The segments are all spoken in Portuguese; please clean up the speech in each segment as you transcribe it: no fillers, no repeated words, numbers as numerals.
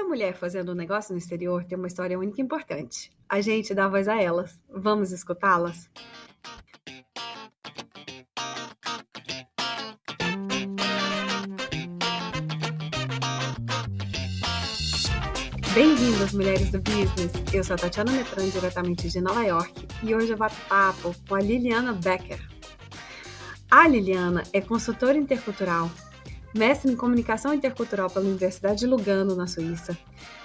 Cada mulher fazendo um negócio no exterior tem uma história única e importante. A gente dá voz a elas. Vamos escutá-las? Bem-vindas, mulheres do business! Eu sou a Tatiana Metran, diretamente de Nova York, e hoje eu bato papo com a Liliana Becker. A Liliana é consultora intercultural, mestre em comunicação intercultural pela Universidade de Lugano, na Suíça,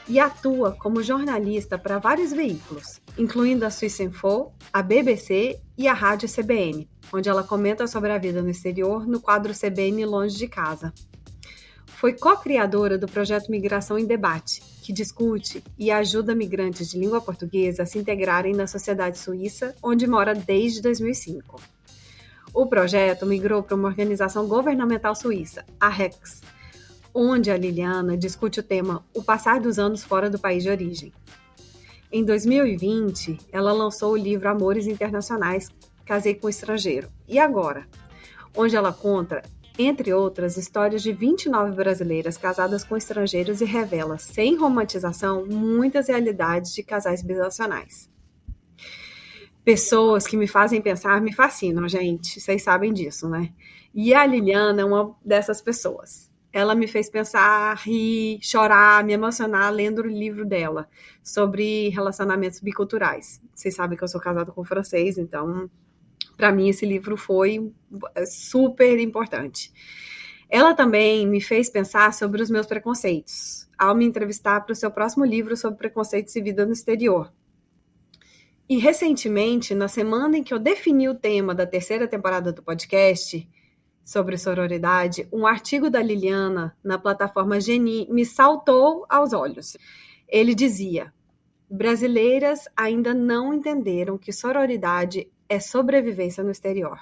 e atua como jornalista para vários veículos, incluindo a Suíça Info, a BBC e a Rádio CBN, onde ela comenta sobre a vida no exterior no quadro CBN Longe de Casa. Foi co-criadora do projeto Migração em Debate, que discute e ajuda migrantes de língua portuguesa a se integrarem na sociedade suíça, onde mora desde 2005. O projeto migrou para uma organização governamental suíça, a REX, onde a Liliana discute o tema O Passar dos Anos Fora do País de Origem. Em 2020, ela lançou o livro Amores Internacionais, Casei com Estrangeiro. E agora? Onde ela conta, entre outras, histórias de 29 brasileiras casadas com estrangeiros e revela, sem romantização, muitas realidades de casais binacionais. Pessoas que me fazem pensar me fascinam, gente. Vocês sabem disso, né? E a Liliana é uma dessas pessoas. Ela me fez pensar, rir, chorar, me emocionar lendo o livro dela sobre relacionamentos biculturais. Vocês sabem que eu sou casada com francês, então, para mim, esse livro foi super importante. Ela também me fez pensar sobre os meus preconceitos, ao me entrevistar para o seu próximo livro sobre preconceitos e vida no exterior. E, recentemente, na semana em que eu defini o tema da terceira temporada do podcast sobre sororidade, um artigo da Liliana na plataforma Geni me saltou aos olhos. Ele dizia: brasileiras ainda não entenderam que sororidade é sobrevivência no exterior.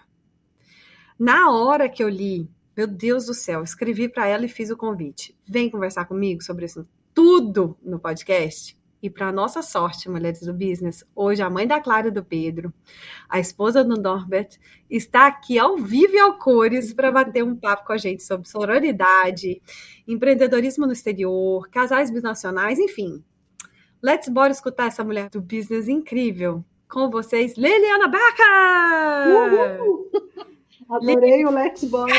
Na hora que eu li, meu Deus do céu, escrevi para ela e fiz o convite. Vem conversar comigo sobre isso tudo no podcast. E para nossa sorte, mulheres do business, hoje a mãe da Clara e do Pedro, a esposa do Norbert, está aqui ao vivo e ao cores para bater um papo com a gente sobre sororidade, empreendedorismo no exterior, casais binacionais, enfim. Let's bora escutar essa mulher do business incrível. Com vocês, Liliana Becker! Uhul! Adorei o Let's Bora.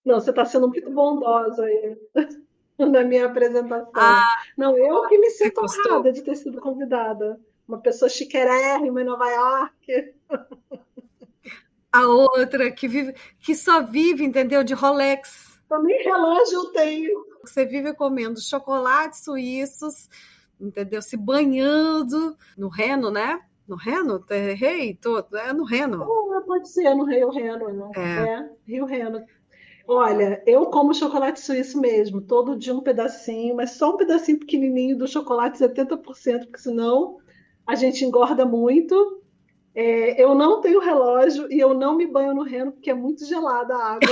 Não, você está sendo muito bondosa aí na minha apresentação. Não, eu que me sinto honrada de ter sido convidada. Uma pessoa chiquérrima em Nova York. A outra que só vive, entendeu, de Rolex. Nem relógio eu tenho. Você vive comendo chocolates suíços, entendeu? Se banhando no Reno, né? No Reno? Errei todo. É no Reno. Pode ser no Rio Reno, né? Rio Reno. Olha, eu como chocolate suíço mesmo, todo dia um pedacinho, mas só um pedacinho pequenininho do chocolate 70%, porque senão a gente engorda muito. Eu não tenho relógio e eu não me banho no Reno porque é muito gelada a água.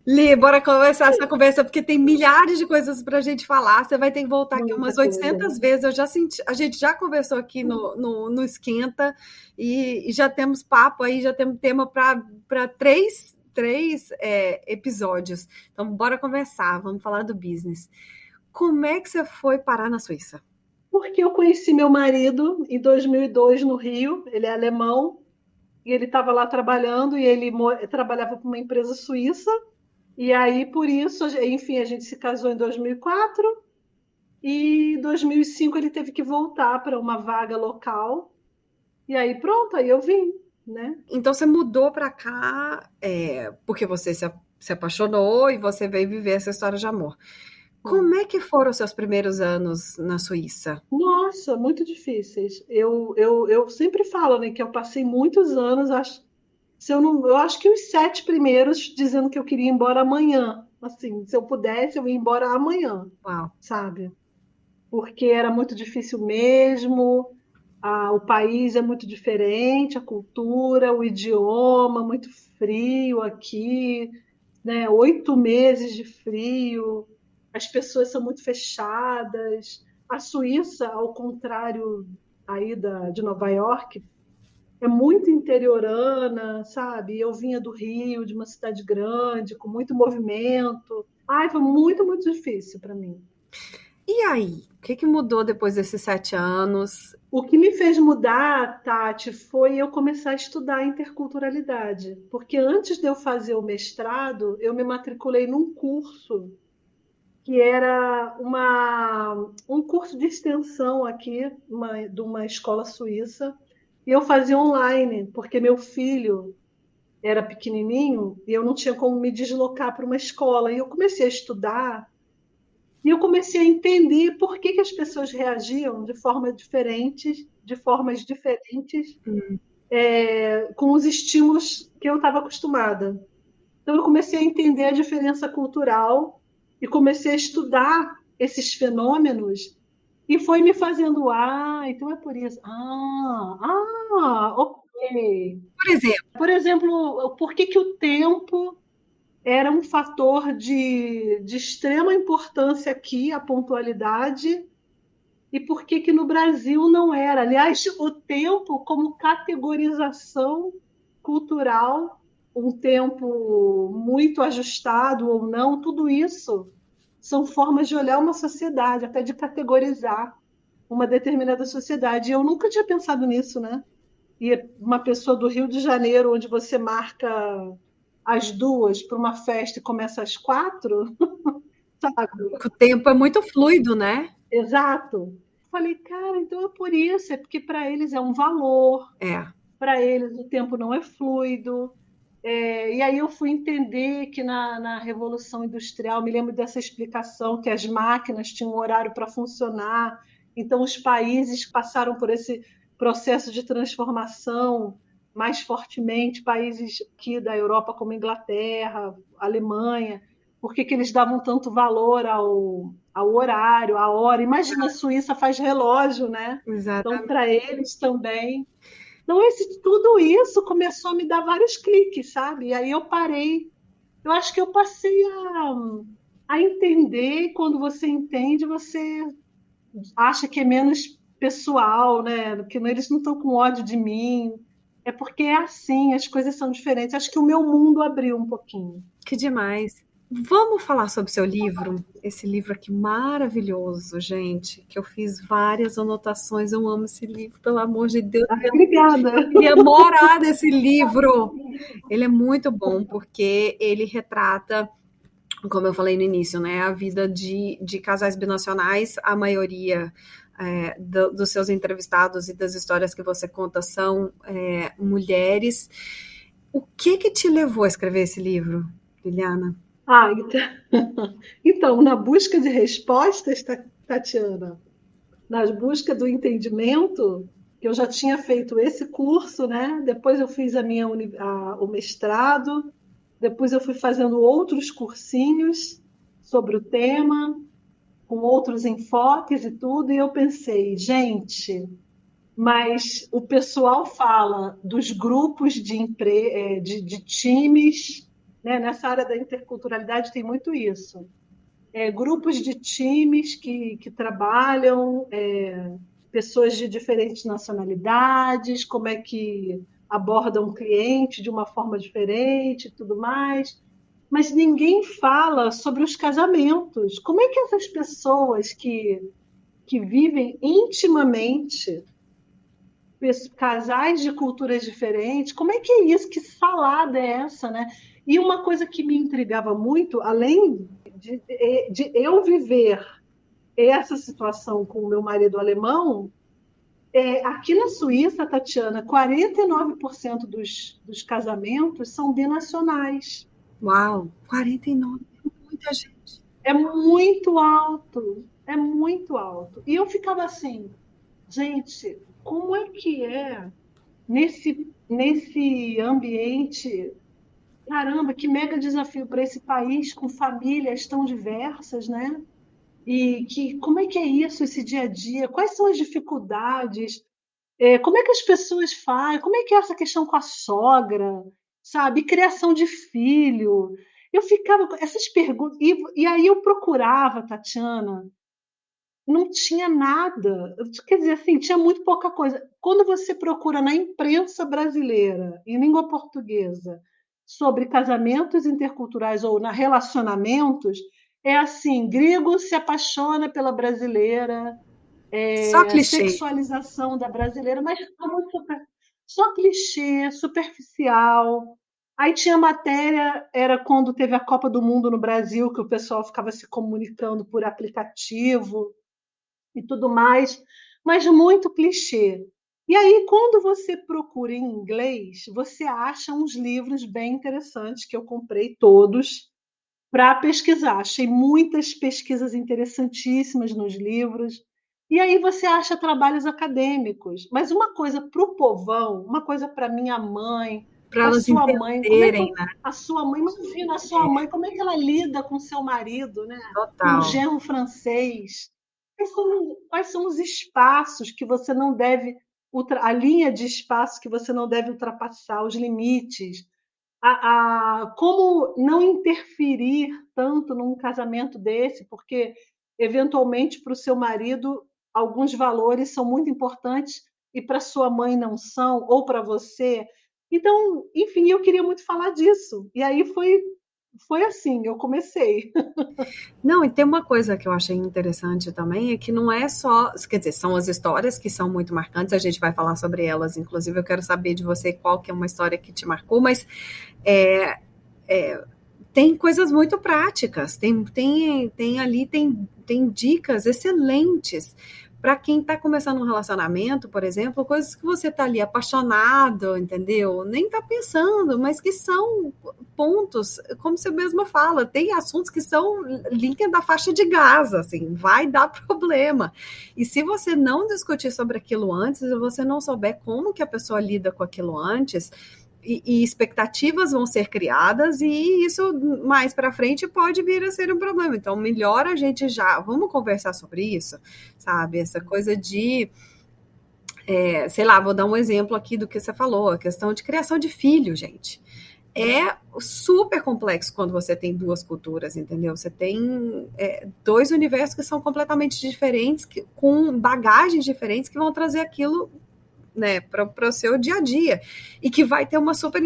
Li, bora começar essa conversa, porque tem milhares de coisas para a gente falar. Você vai ter que voltar aqui umas 800 vezes. Eu já senti, a gente já conversou aqui no Esquenta e já temos papo aí, já temos tema para três episódios. Então, bora conversar, vamos falar do business. Como é que você foi parar na Suíça? Porque eu conheci meu marido em 2002 no Rio, ele é alemão, e ele estava lá trabalhando, e ele trabalhava para uma empresa suíça, e aí, por isso, enfim, a gente se casou em 2004, e em 2005 ele teve que voltar para uma vaga local, e aí pronto, aí eu vim, né? Então você mudou para cá porque você se apaixonou e você veio viver essa história de amor. Como é que foram os seus primeiros anos na Suíça? Nossa, muito difíceis. Eu sempre falo, né, que eu passei muitos anos, eu acho que os 7 primeiros dizendo que eu queria ir embora amanhã. Assim, se eu pudesse, eu ia embora amanhã. Uau. Sabe? Porque era muito difícil mesmo, o país é muito diferente, a cultura, o idioma, muito frio aqui, né? 8 meses de frio, as pessoas são muito fechadas. A Suíça, ao contrário aí de Nova York, é muito interiorana, sabe? Eu vinha do Rio, de uma cidade grande, com muito movimento. Ai, foi muito, muito difícil para mim. E aí, o que que mudou depois desses 7 anos? O que me fez mudar, Tati, foi eu começar a estudar interculturalidade. Porque antes de eu fazer o mestrado, eu me matriculei num curso que era um curso de extensão aqui, de uma escola suíça, e eu fazia online, porque meu filho era pequenininho e eu não tinha como me deslocar para uma escola. E eu comecei a estudar e eu comecei a entender por que as pessoas reagiam de formas diferentes, com os estímulos que eu estava acostumada. Então, eu comecei a entender a diferença cultural e comecei a estudar esses fenômenos e foi me fazendo, então é por isso. Ok. Por exemplo, Por exemplo, por que que o tempo era um fator de extrema importância aqui, a pontualidade, e por que que no Brasil não era? Aliás, o tempo como categorização cultural, um tempo muito ajustado ou não, tudo isso são formas de olhar uma sociedade, até de categorizar uma determinada sociedade. E eu nunca tinha pensado nisso, né? E uma pessoa do Rio de Janeiro, onde você marca às 2 para uma festa e começa às 4, sabe? o tempo é muito fluido, né? Exato. Falei, cara, então é por isso, é porque para eles é um valor, É. para eles o tempo não é fluido. E aí eu fui entender que na Revolução Industrial, me lembro dessa explicação, que as máquinas tinham um horário para funcionar, então os países passaram por esse processo de transformação mais fortemente, países aqui da Europa como Inglaterra, Alemanha, por que que eles davam tanto valor ao horário, à hora? Imagina, a Suíça faz relógio, né? Então, Exatamente. para eles também. Então, tudo isso começou a me dar vários cliques, sabe? E aí eu parei. Eu acho que eu passei a entender, e quando você entende, você acha que é menos pessoal, né? Que eles não estão com ódio de mim. É porque é assim, as coisas são diferentes. Acho que o meu mundo abriu um pouquinho. Que demais. Vamos falar sobre o seu livro? Esse livro aqui maravilhoso, gente, que eu fiz várias anotações. Eu amo esse livro, pelo amor de Deus. Obrigada. Eu queria morar nesse livro. Ele é muito bom porque ele retrata, como eu falei no início, né, a vida de casais binacionais. A maioria dos seus entrevistados e das histórias que você conta são mulheres. O que que te levou a escrever esse livro, Liliana? Então, na busca de respostas, Tatiana, na busca do entendimento, que eu já tinha feito esse curso, né? Depois eu fiz o mestrado, depois eu fui fazendo outros cursinhos sobre o tema, com outros enfoques e tudo, e eu pensei, gente, mas o pessoal fala dos grupos de times, né? Nessa área da interculturalidade tem muito isso. Grupos de times que trabalham, pessoas de diferentes nacionalidades, como é que abordam o cliente de uma forma diferente e tudo mais. Mas ninguém fala sobre os casamentos. Como é que essas pessoas que vivem intimamente, casais de culturas diferentes, como é que é isso? Que salada é essa, né? E uma coisa que me intrigava muito, além de eu viver essa situação com o meu marido alemão, aqui na Suíça, Tatiana, 49% dos casamentos são binacionais. Uau, 49, muita gente. É muito alto, é muito alto. E eu ficava assim, gente, como é que é nesse ambiente? Caramba, que mega desafio para esse país com famílias tão diversas, né? E como é que é isso, esse dia a dia? Quais são as dificuldades? Como é que as pessoas fazem? Como é que é essa questão com a sogra? Sabe? Criação de filho. Eu ficava com essas perguntas. E aí eu procurava, Tatiana, não tinha nada. Quer dizer, assim, tinha muito pouca coisa. Quando você procura na imprensa brasileira, em língua portuguesa, sobre casamentos interculturais ou na relacionamentos, é assim: grego se apaixona pela brasileira, Só clichê. sexualização da brasileira, mas só clichê, superficial. Aí tinha matéria, era quando teve a Copa do Mundo no Brasil, que o pessoal ficava se comunicando por aplicativo e tudo mais, mas muito clichê. E aí, quando você procura em inglês, você acha uns livros bem interessantes, que eu comprei todos para pesquisar. Achei muitas pesquisas interessantíssimas nos livros. E aí você acha trabalhos acadêmicos. Mas uma coisa para o povão, uma coisa para minha mãe, Para para elas sua mãe, como é que entenderem, né? a sua mãe, imagina a sua mãe, como é que ela lida com seu marido, né? Com o Total. genro francês? Quais são os espaços que você não deve, a linha de espaço que você não deve ultrapassar, os limites? Como não interferir tanto num casamento desse, porque eventualmente para o seu marido alguns valores são muito importantes e para sua mãe não são, ou para você. Então, enfim, eu queria muito falar disso. E aí foi assim, eu comecei. Não, e tem uma coisa que eu achei interessante também, é que não é só, quer dizer, são as histórias que são muito marcantes, a gente vai falar sobre elas, inclusive eu quero saber de você qual que é uma história que te marcou, mas é, é, tem coisas muito práticas, tem dicas excelentes para quem está começando um relacionamento, por exemplo, coisas que você está ali apaixonado, entendeu? Nem está pensando, mas que são pontos, como você mesma fala, tem assuntos que são linha da faixa de Gaza, assim, vai dar problema. E se você não discutir sobre aquilo antes, se você não souber como que a pessoa lida com aquilo antes, e expectativas vão ser criadas e isso mais para frente pode vir a ser um problema. Então, melhor a gente já, vamos conversar sobre isso, sabe? Essa coisa de, sei lá, vou dar um exemplo aqui do que você falou, a questão de criação de filho, gente. É super complexo quando você tem duas culturas, entendeu? Você tem dois universos que são completamente diferentes, com bagagens diferentes que vão trazer aquilo, né, para o seu dia a dia e que vai ter uma super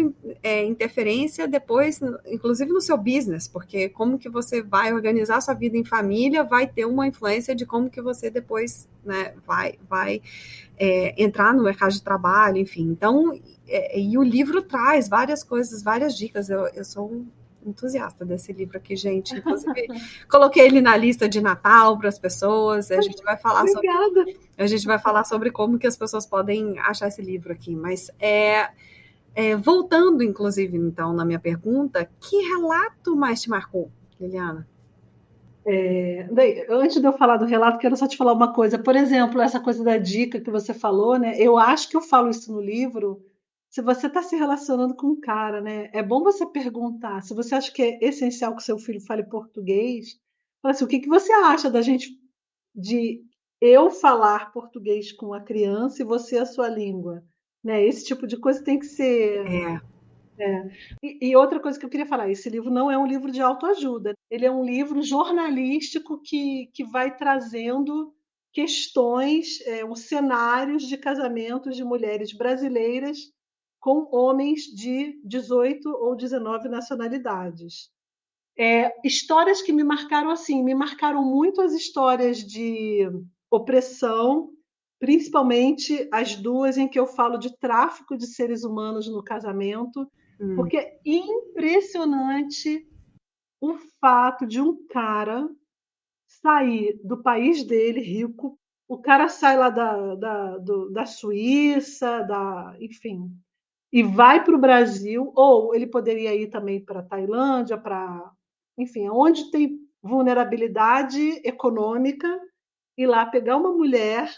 interferência depois, inclusive no seu business, porque como que você vai organizar sua vida em família vai ter uma influência de como que você depois, né, vai entrar no mercado de trabalho, enfim. Então, e o livro traz várias coisas, várias dicas. Eu sou um entusiasta desse livro aqui, gente. Inclusive, coloquei ele na lista de Natal para as pessoas. Obrigada. A gente vai falar sobre como que as pessoas podem achar esse livro aqui. Mas voltando, inclusive, então, na minha pergunta, que relato mais te marcou, Liliana? Antes de eu falar do relato, quero só te falar uma coisa. Por exemplo, essa coisa da dica que você falou, né? Eu acho que eu falo isso no livro. Se você está se relacionando com um cara, né? É bom você perguntar. Se você acha que é essencial que seu filho fale português, fala assim, o que você acha da gente de eu falar português com a criança e você a sua língua, né? Esse tipo de coisa tem que ser. É, E outra coisa que eu queria falar, esse livro não é um livro de autoajuda, ele é um livro jornalístico que vai trazendo questões, os cenários de casamentos de mulheres brasileiras com homens de 18 ou 19 nacionalidades. Histórias que me marcaram assim, me marcaram muito as histórias de opressão, principalmente as duas em que eu falo de tráfico de seres humanos no casamento, porque é impressionante o fato de um cara sair do país dele, rico, o cara sai lá da Suíça, enfim, e vai para o Brasil, ou ele poderia ir também para a Tailândia, enfim, onde tem vulnerabilidade econômica, ir lá pegar uma mulher,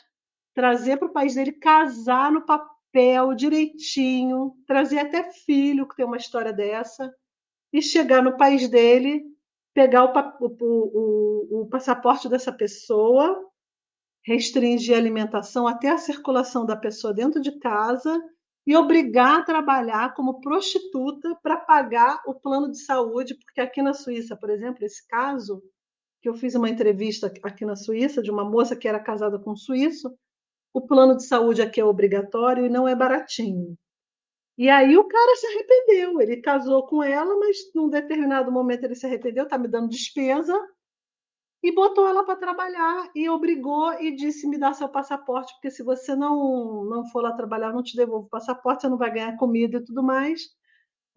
trazer para o país dele, casar no papel direitinho, trazer até filho, que tem uma história dessa, e chegar no país dele, pegar o passaporte dessa pessoa, restringir a alimentação até a circulação da pessoa dentro de casa e obrigar a trabalhar como prostituta para pagar o plano de saúde, porque aqui na Suíça, por exemplo, esse caso, que eu fiz uma entrevista aqui na Suíça de uma moça que era casada com um suíço. O plano de saúde aqui é obrigatório e não é baratinho. E aí o cara se arrependeu. Ele casou com ela, mas num determinado momento ele se arrependeu, tá me dando despesa, e botou ela para trabalhar e obrigou e disse: me dá seu passaporte, porque se você não for lá trabalhar, eu não te devolvo o passaporte, você não vai ganhar comida e tudo mais.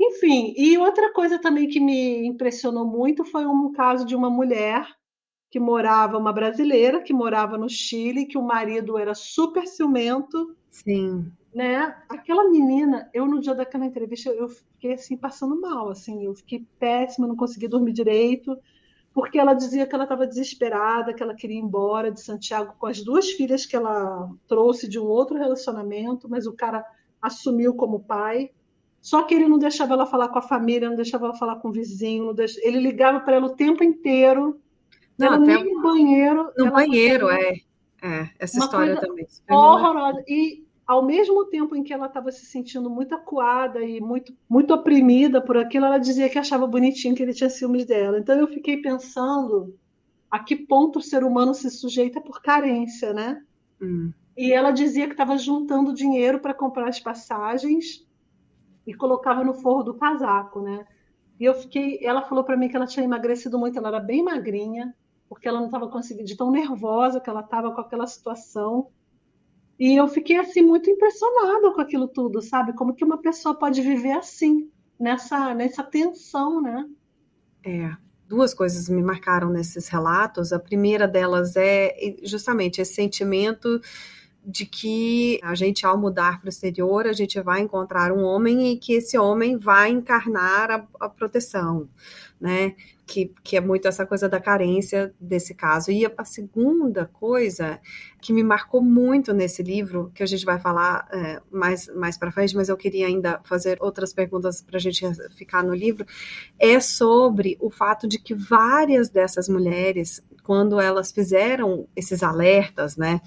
Enfim, e outra coisa também que me impressionou muito foi um caso de uma mulher que morava, uma brasileira que morava no Chile, que o marido era super ciumento, Sim. né? Aquela menina, eu no dia daquela entrevista, eu fiquei assim passando mal, assim, eu fiquei péssima, não consegui dormir direito, porque ela dizia que ela estava desesperada, que ela queria ir embora de Santiago com as duas filhas que ela trouxe de um outro relacionamento, mas o cara assumiu como pai. Só que ele não deixava ela falar com a família, não deixava ela falar com o vizinho, ele ligava para ela o tempo inteiro. Não, Ela até nem no banheiro, no ela banheiro, fazia essa uma história coisa também super me marcou. horrorosa. E ao mesmo tempo em que ela estava se sentindo muito acuada e muito oprimida por aquilo, ela dizia que achava bonitinho que ele tinha ciúmes dela. Então eu fiquei pensando a que ponto o ser humano se sujeita por carência, né? Hum. E ela dizia que estava juntando dinheiro para comprar as passagens e colocava no forro do casaco, né? E eu fiquei, ela falou para mim que ela tinha emagrecido muito, ela era bem magrinha, porque ela não estava conseguindo, de tão nervosa que ela estava com aquela situação. E eu fiquei assim muito impressionada com aquilo tudo, sabe? Como que uma pessoa pode viver assim, nessa tensão, né? É, duas coisas me marcaram nesses relatos. A primeira delas é justamente esse sentimento de que a gente, ao mudar para o exterior, a gente vai encontrar um homem e que esse homem vai encarnar a proteção, né? Que é muito essa coisa da carência desse caso. E a segunda coisa que me marcou muito nesse livro, que a gente vai falar mais para frente, mas eu queria ainda fazer outras perguntas para a gente ficar no livro, é sobre o fato de que várias dessas mulheres, quando elas fizeram esses alertas, né,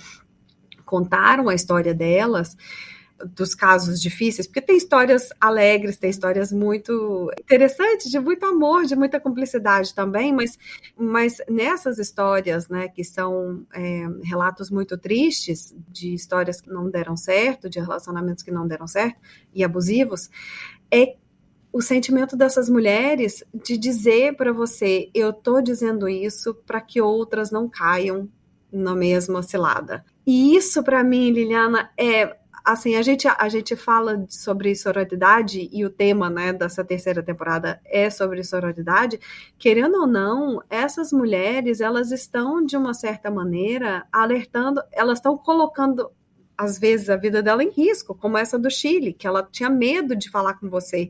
contaram a história delas, dos casos difíceis, porque tem histórias alegres, tem histórias muito interessantes, de muito amor, de muita cumplicidade também, mas nessas histórias, né, que são relatos muito tristes, de histórias que não deram certo, de relacionamentos que não deram certo, e abusivos, é o sentimento dessas mulheres de dizer para você, eu tô dizendo isso para que outras não caiam na mesma cilada. E isso para mim, Liliana, assim, a gente fala sobre sororidade e o tema, né, dessa terceira temporada é sobre sororidade. Querendo ou não, essas mulheres, elas estão de uma certa maneira alertando, elas estão colocando às vezes a vida dela em risco, como essa do Chile, que ela tinha medo de falar com você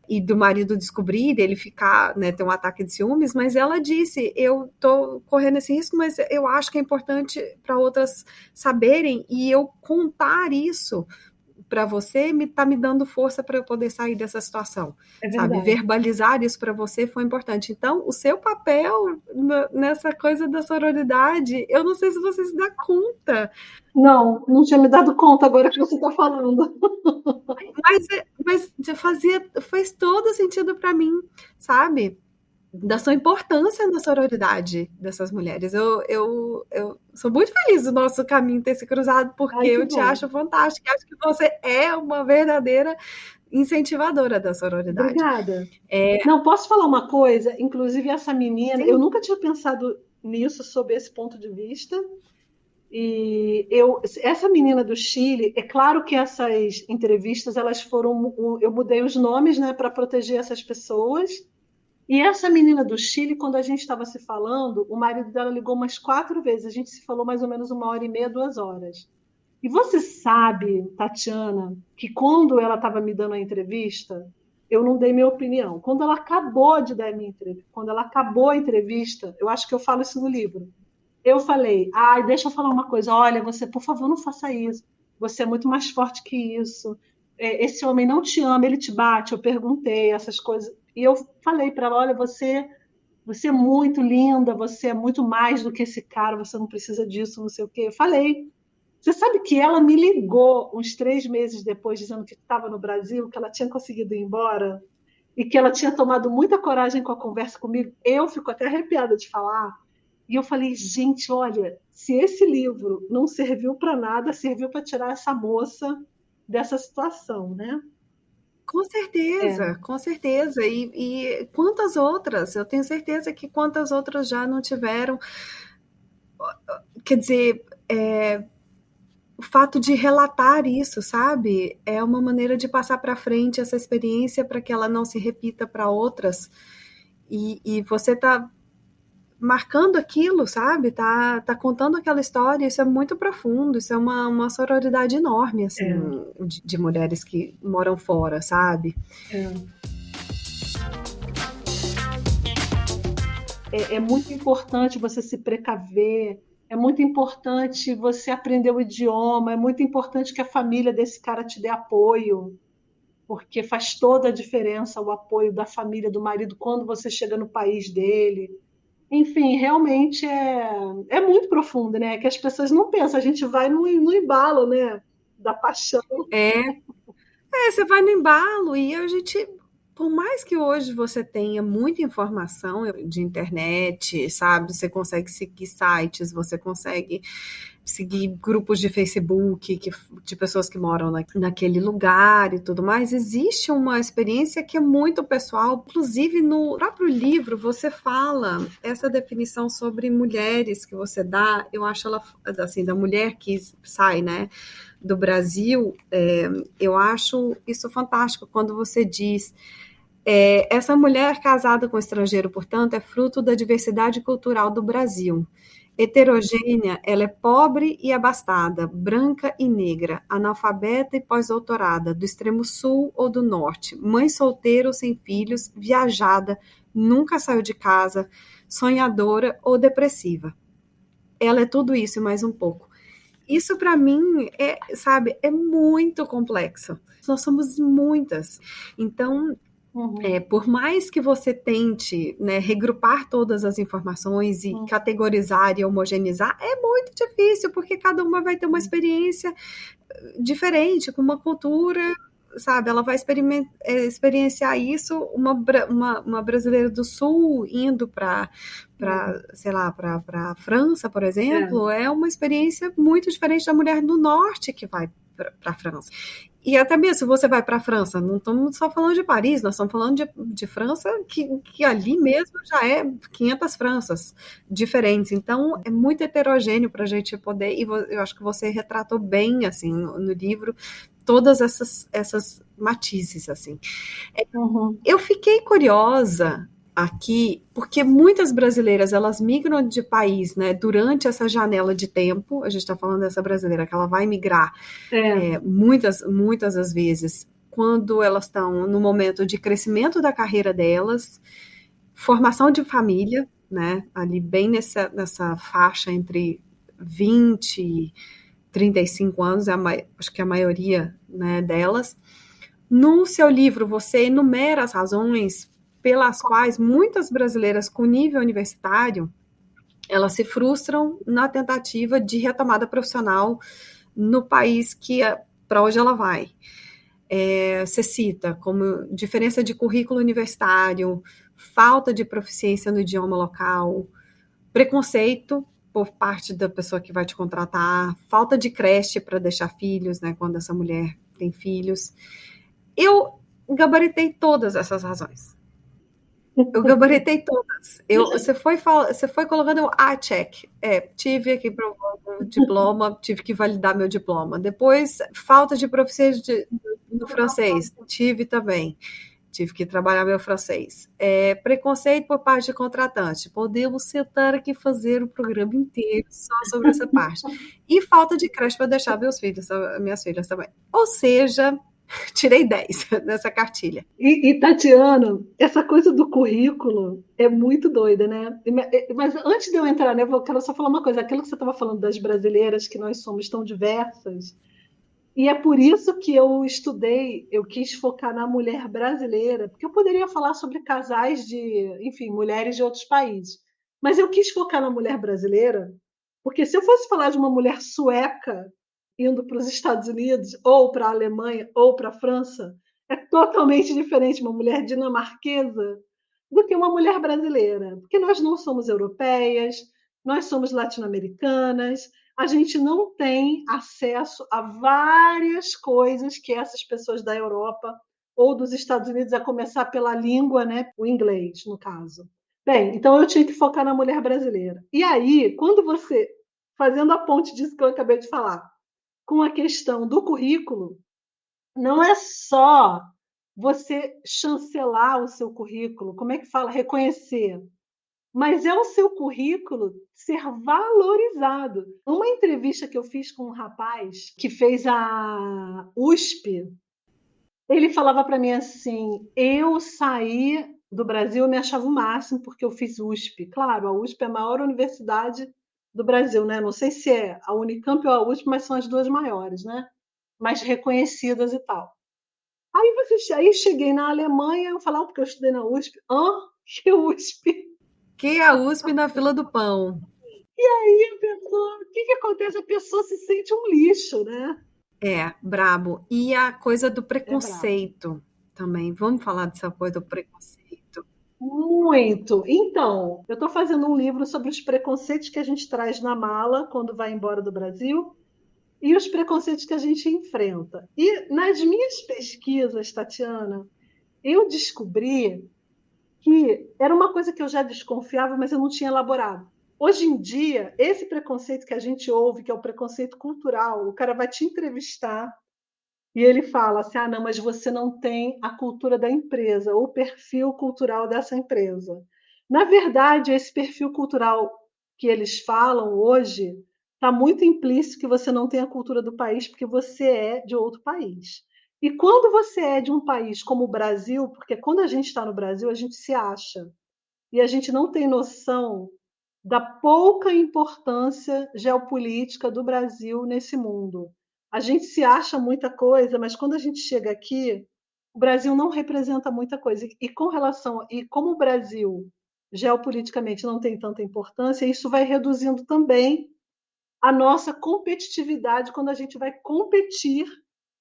e do marido descobrir, ele ficar, né, ter um ataque de ciúmes, mas ela disse, eu tô correndo esse risco, mas eu acho que é importante para outras saberem, e eu contar isso para você tá me dando força para eu poder sair dessa situação, É sabe? verdade. Verbalizar isso para você foi importante. Então, o seu papel nessa coisa da sororidade, eu não sei se você se dá conta. Não, não tinha me dado conta agora que você está falando. Mas faz todo sentido para mim, sabe? Da sua importância na sororidade dessas mulheres. Eu sou muito feliz do nosso caminho ter se cruzado, porque Ai, que eu te bom. acho fantástica. Acho que você é uma verdadeira incentivadora da sororidade. Obrigada. Não, posso falar uma coisa? Inclusive, essa menina, eu Sim, nunca tinha pensado nisso sob esse ponto de vista. E essa menina do Chile, é claro que essas entrevistas, elas foram, eu mudei os nomes, né, para proteger essas pessoas. E essa menina do Chile, quando a gente estava se falando, o marido dela ligou umas 4 vezes. A gente se falou mais ou menos 1h30, 2 horas. E você sabe, Tatiana, que quando ela estava me dando a entrevista, eu não dei minha opinião. Quando ela acabou de dar a minha entrevista, quando ela acabou a entrevista, eu acho que eu falo isso no livro. Eu falei, deixa eu falar uma coisa, olha, você, por favor, não faça isso. Você é muito mais forte que isso. Esse homem não te ama, ele te bate. Eu perguntei essas coisas. E eu falei para ela, olha, você é muito linda, você é muito mais do que esse cara, você não precisa disso, não sei o quê. Eu falei. Você sabe que ela me ligou uns 3 meses depois, dizendo que estava no Brasil, que ela tinha conseguido ir embora e que ela tinha tomado muita coragem com a conversa comigo. Eu fico até arrepiada de falar. E eu falei, gente, olha, se esse livro não serviu para nada, serviu para tirar essa moça dessa situação, né? É, Com certeza. E quantas outras? Eu tenho certeza que quantas outras já não tiveram. Quer dizer, o fato de relatar isso, sabe? É uma maneira de passar para frente essa experiência para que ela não se repita para outras. E você está marcando aquilo, sabe? Tá contando aquela história, isso é muito profundo, isso é uma sororidade enorme, assim, é, de mulheres que moram fora, sabe? é. É muito importante você se precaver, é muito importante você aprender o idioma, é muito importante que a família desse cara te dê apoio, porque faz toda a diferença o apoio da família do marido quando você chega no país dele. Enfim, realmente é muito profundo, né? Que as pessoas não pensam, a gente vai no embalo, né? Da paixão. É, você vai no embalo e a gente, por mais que hoje você tenha muita informação de internet, sabe? Você consegue seguir sites, você consegue seguir grupos de Facebook de pessoas que moram naquele lugar e tudo mais. Existe uma experiência que é muito pessoal. Inclusive, no próprio livro, você fala essa definição sobre mulheres que você dá. Eu acho ela, assim, da mulher que sai, né? Do Brasil, eu acho isso fantástico quando você diz essa mulher casada com estrangeiro, portanto, é fruto da diversidade cultural do Brasil. Heterogênea, ela é pobre e abastada, branca e negra, analfabeta e pós-doutorada, do extremo sul ou do norte, mãe solteira ou sem filhos, viajada, nunca saiu de casa, sonhadora ou depressiva. Ela é tudo isso e mais um pouco. Isso para mim sabe, é muito complexo. Nós somos muitas. Então, Uhum, por mais que você tente, né, regrupar todas as informações e uhum, categorizar e homogeneizar, é muito difícil, porque cada uma vai ter uma experiência diferente, com uma cultura, sabe? Ela vai experienciar isso, uma brasileira do Sul indo uhum. sei lá, para a França, por É, exemplo, é uma experiência muito diferente da mulher do Norte que vai para a França. E até mesmo se você vai para a França, não estamos só falando de Paris, nós estamos falando de França, que ali mesmo já é 500 Franças diferentes. Então, é muito heterogêneo para a gente poder. E eu acho que você retratou bem, assim, no livro, todas essas matizes, assim. uhum, Eu fiquei curiosa aqui, porque muitas brasileiras elas migram de país, né, durante essa janela de tempo. A gente está falando dessa brasileira que ela vai migrar é, muitas das vezes quando elas estão no momento de crescimento da carreira delas, formação de família, né, ali bem nessa faixa entre 20 e 35 anos, acho que a maioria, né, delas. No seu livro, você enumera as razões pelas quais muitas brasileiras com nível universitário elas se frustram na tentativa de retomada profissional no país para onde ela vai. Você cita como diferença de currículo universitário, falta de proficiência no idioma local, preconceito por parte da pessoa que vai te contratar, falta de creche para deixar filhos, né, quando essa mulher tem filhos. Eu gabaritei todas essas razões. Eu gabaritei todas. Você foi colocando check. Tive aqui o diploma, tive que validar meu diploma. Depois, falta de proficiência no francês, tive também. Tive que trabalhar meu francês. Preconceito por parte de contratante. Podemos sentar aqui e fazer o programa inteiro só sobre essa parte. E falta de creche para deixar minhas filhas também. Ou seja, tirei 10 nessa cartilha. Tatiana, essa coisa do currículo é muito doida, né? Mas antes de eu entrar, né, eu quero só falar uma coisa. Aquilo que você estava falando das brasileiras, que nós somos tão diversas, e é por isso que eu estudei, eu quis focar na mulher brasileira, porque eu poderia falar sobre casais de, enfim, mulheres de outros países. Mas eu quis focar na mulher brasileira, porque se eu fosse falar de uma mulher sueca indo para os Estados Unidos, ou para a Alemanha, ou para a França, é totalmente diferente uma mulher dinamarquesa do que uma mulher brasileira, porque nós não somos europeias, nós somos latino-americanas, a gente não tem acesso a várias coisas que essas pessoas da Europa ou dos Estados Unidos, a começar pela língua, né, o inglês, no caso. Bem, então eu tinha que focar na mulher brasileira. E aí, quando você, fazendo a ponte disso que eu acabei de falar, com a questão do currículo, não é só você chancelar o seu currículo, como é que fala? Reconhecer. Mas é o seu currículo ser valorizado. Uma entrevista que eu fiz com um rapaz que fez a USP, ele falava para mim assim: eu saí do Brasil, eu me achava o máximo porque eu fiz USP. Claro, a USP é a maior universidade do Brasil, né? Não sei se é a Unicamp ou a USP, mas são as duas maiores, né? Mais reconhecidas e tal. Aí cheguei na Alemanha, eu falava, porque eu estudei na USP. Que USP? Que é a USP na fila do pão. E aí a pessoa, o que acontece? A pessoa se sente um lixo, né? Brabo. E a coisa do É brabo. preconceito também. Vamos falar dessa coisa do preconceito. Muito. Então, eu estou fazendo um livro sobre os preconceitos que a gente traz na mala quando vai embora do Brasil e os preconceitos que a gente enfrenta. E nas minhas pesquisas, Tatiana, eu descobri que era uma coisa que eu já desconfiava, mas eu não tinha elaborado. Hoje em dia, esse preconceito que a gente ouve, que é o preconceito cultural, o cara vai te entrevistar e ele fala assim: ah, não, mas você não tem a cultura da empresa, ou o perfil cultural dessa empresa. Na verdade, esse perfil cultural que eles falam hoje está muito implícito que você não tem a cultura do país porque você é de outro país. E quando você é de um país como o Brasil, porque quando a gente está no Brasil, a gente se acha, e a gente não tem noção da pouca importância geopolítica do Brasil nesse mundo. A gente se acha muita coisa, mas quando a gente chega aqui, o Brasil não representa muita coisa. E com relação, e como o Brasil geopoliticamente não tem tanta importância, isso vai reduzindo também a nossa competitividade quando a gente vai competir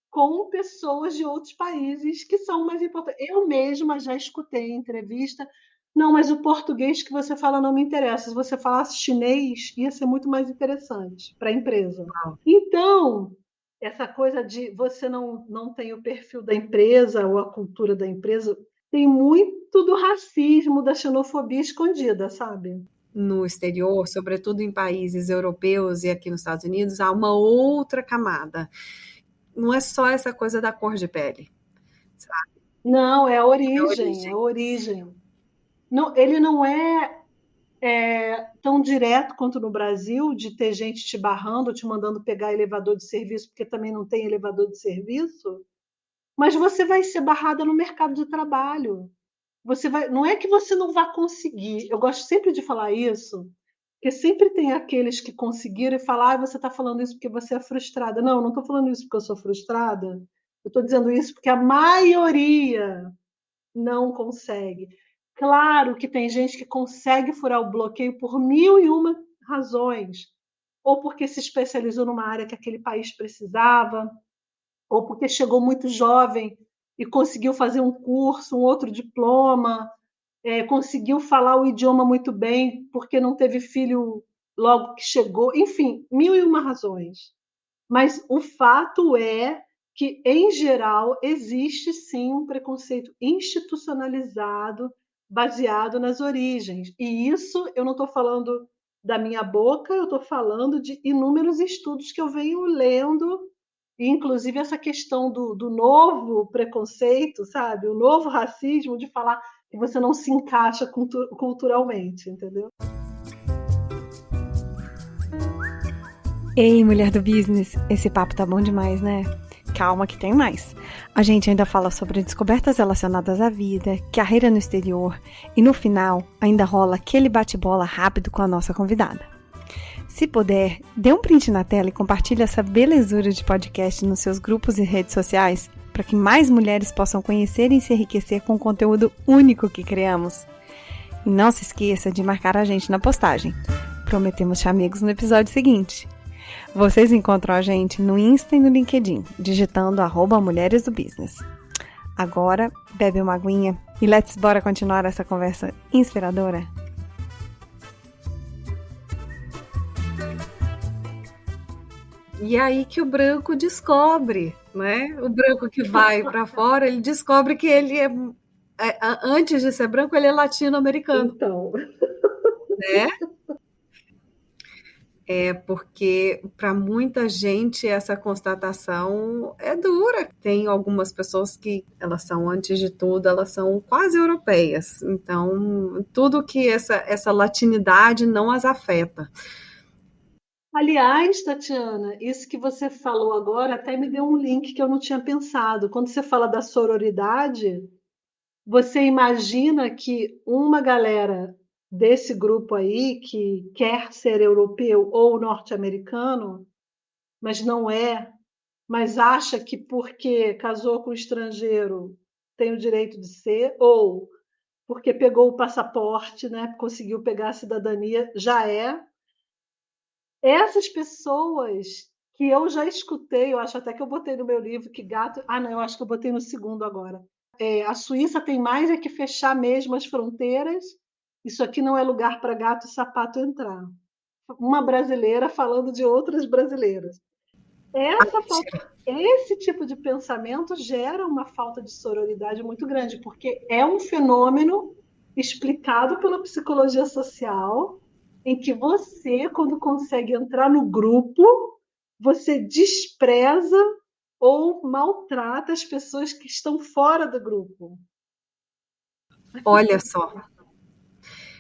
com pessoas de outros países que são mais importantes. Eu mesma já escutei em entrevista: não, mas o português que você fala não me interessa. Se você falasse chinês, ia ser muito mais interessante para a empresa. Então, essa coisa de você não tem o perfil da empresa ou a cultura da empresa, tem muito do racismo, da xenofobia escondida, sabe? No exterior, sobretudo em países europeus e aqui nos Estados Unidos, há uma outra camada. Não é só essa coisa da cor de pele, sabe? Não, é a origem, é a origem. Não, ele não é tão direto quanto no Brasil, de ter gente te barrando, te mandando pegar elevador de serviço, porque também não tem elevador de serviço, mas você vai ser barrada no mercado de trabalho. Não é que você não vai conseguir, eu gosto sempre de falar isso, porque sempre tem aqueles que conseguiram e falam: ah, você está falando isso porque você é frustrada. Não estou falando isso porque eu sou frustrada, eu estou dizendo isso porque a maioria não consegue. Claro que tem gente que consegue furar o bloqueio por 1001 razões, ou porque se especializou numa área que aquele país precisava, ou porque chegou muito jovem e conseguiu fazer um curso, um outro diploma, conseguiu falar o idioma muito bem porque não teve filho logo que chegou, enfim, 1001 razões. Mas o fato é que, em geral, existe sim um preconceito institucionalizado baseado nas origens. E isso eu não estou falando da minha boca, eu estou falando de inúmeros estudos que eu venho lendo, e inclusive essa questão do novo preconceito, sabe? O novo racismo, de falar que você não se encaixa culturalmente, entendeu? Ei, mulher do business, esse papo tá bom demais, né? Calma que tem mais. A gente ainda fala sobre descobertas relacionadas à vida, carreira no exterior e no final ainda rola aquele bate-bola rápido com a nossa convidada. Se puder, dê um print na tela e compartilhe essa belezura de podcast nos seus grupos e redes sociais para que mais mulheres possam conhecer e se enriquecer com o conteúdo único que criamos. E não se esqueça de marcar a gente na postagem. Prometemos te amigos no episódio seguinte. Vocês encontram a gente no Insta e no LinkedIn, digitando @Mulheres do Business. Agora, bebe uma aguinha e bora continuar essa conversa inspiradora? E é aí que o branco descobre, né? O branco que vai para fora, ele descobre que ele antes de ser branco, ele é latino-americano, Então, né? É porque para muita gente essa constatação é dura. Tem algumas pessoas que elas são, antes de tudo, elas são quase europeias. Então, tudo que essa latinidade não as afeta. aliás, Tatiana, isso que você falou agora até me deu um link que eu não tinha pensado. Quando você fala da sororidade, você imagina que uma galera desse grupo aí que quer ser europeu ou norte-americano, mas não é, mas acha que porque casou com um estrangeiro tem o direito de ser, ou porque pegou o passaporte, né, conseguiu pegar a cidadania, já é. Essas pessoas que eu já escutei, eu acho até que eu botei no meu livro que gato. Ah, não, eu acho que eu botei no segundo agora. A Suíça tem mais é que fechar mesmo as fronteiras. Isso aqui não é lugar para gato e sapato entrar. Uma brasileira falando de outras brasileiras. Esse tipo de pensamento gera uma falta de sororidade muito grande, porque é um fenômeno explicado pela psicologia social, em que você, quando consegue entrar no grupo, você despreza ou maltrata as pessoas que estão fora do grupo. Olha só,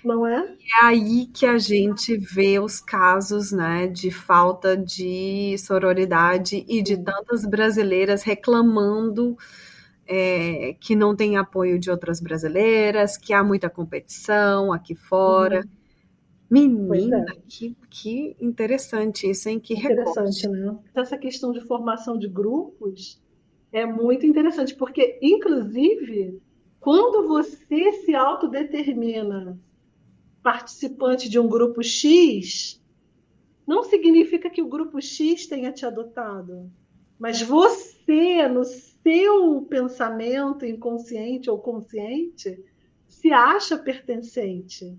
Não é? é aí que a gente vê os casos, né, de falta de sororidade e de tantas brasileiras reclamando que não tem apoio de outras brasileiras, que há muita competição aqui fora. Pois Menina, é. que interessante isso, hein? Que Interessante, recorte. né? Essa questão de formação de grupos é muito interessante, porque, inclusive, quando você se autodetermina participante de um grupo X, não significa que o grupo X tenha te adotado, mas você, no seu pensamento inconsciente ou consciente, se acha pertencente.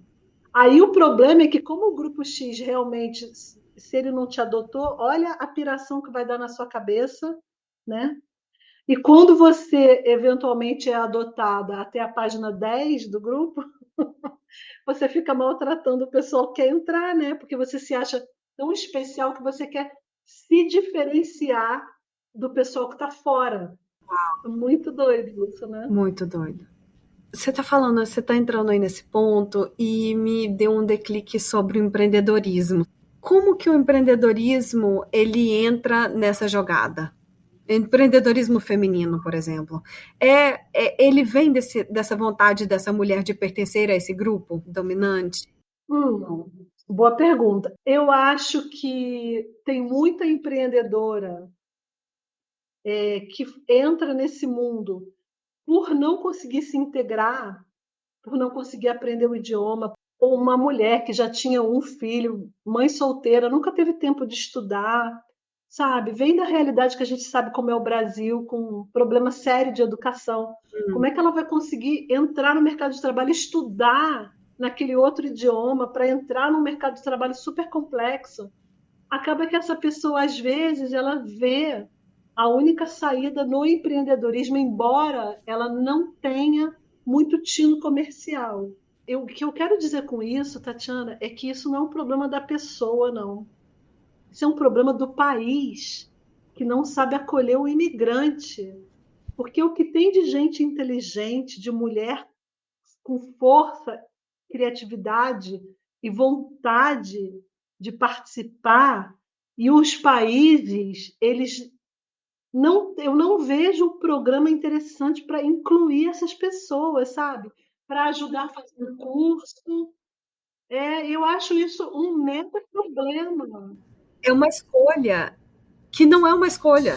Aí o problema é que, como o grupo X realmente, se ele não te adotou, olha a piração que vai dar na sua cabeça, né? E quando você eventualmente é adotada até a página 10 do grupo, você fica maltratando o pessoal que quer entrar, né? Porque você se acha tão especial que você quer se diferenciar do pessoal que está fora. Muito doido isso, né? Muito doido. Você está falando, você está entrando aí nesse ponto e me deu um declique sobre o empreendedorismo. Como que o empreendedorismo ele entra nessa jogada? Empreendedorismo feminino, por exemplo. Ele vem dessa vontade dessa mulher de pertencer a esse grupo dominante? Boa pergunta. Eu acho que tem muita empreendedora que entra nesse mundo por não conseguir se integrar, por não conseguir aprender o idioma, ou uma mulher que já tinha um filho, mãe solteira, nunca teve tempo de estudar, sabe? Vem da realidade que a gente sabe como é o Brasil, com um problema sério de educação. Como é que ela vai conseguir entrar no mercado de trabalho, estudar naquele outro idioma para entrar num mercado de trabalho super complexo? Acaba que essa pessoa, às vezes, ela vê a única saída no empreendedorismo, embora ela não tenha muito tino comercial. O que eu quero dizer com isso, Tatiana, é que isso não é um problema da pessoa, não. Isso é um problema do país que não sabe acolher o imigrante. Porque o que tem de gente inteligente, de mulher com força, criatividade e vontade de participar, e os países, eles não, eu não vejo um programa interessante para incluir essas pessoas, sabe? Para ajudar a fazer um curso. Eu acho isso um mega problema. É uma escolha que não é uma escolha.